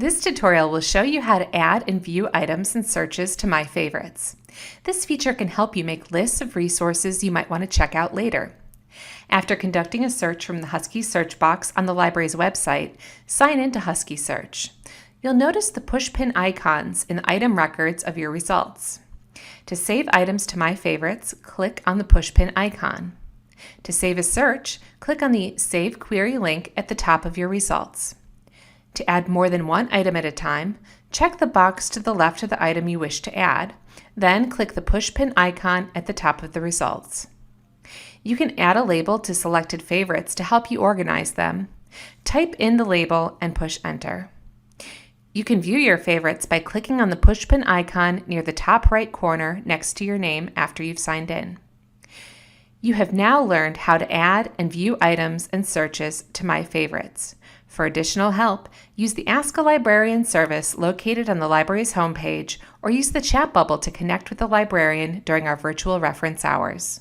This tutorial will show you how to add and view items and searches to My Favorites. This feature can help you make lists of resources you might want to check out later. After conducting a search from the Husky search box on the library's website, sign in to Husky Search. You'll notice the pushpin icons in the item records of your results. To save items to My Favorites, click on the pushpin icon. To save a search, click on the Save Query link at the top of your results. To add more than one item at a time, check the box to the left of the item you wish to add, then click the pushpin icon at the top of the results. You can add a label to selected favorites to help you organize them. Type in the label and push enter. You can view your favorites by clicking on the pushpin icon near the top right corner next to your name after you've signed in. You have now learned how to add and view items and searches to My Favorites. For additional help, use the Ask a Librarian service located on the library's homepage or use the chat bubble to connect with the librarian during our virtual reference hours.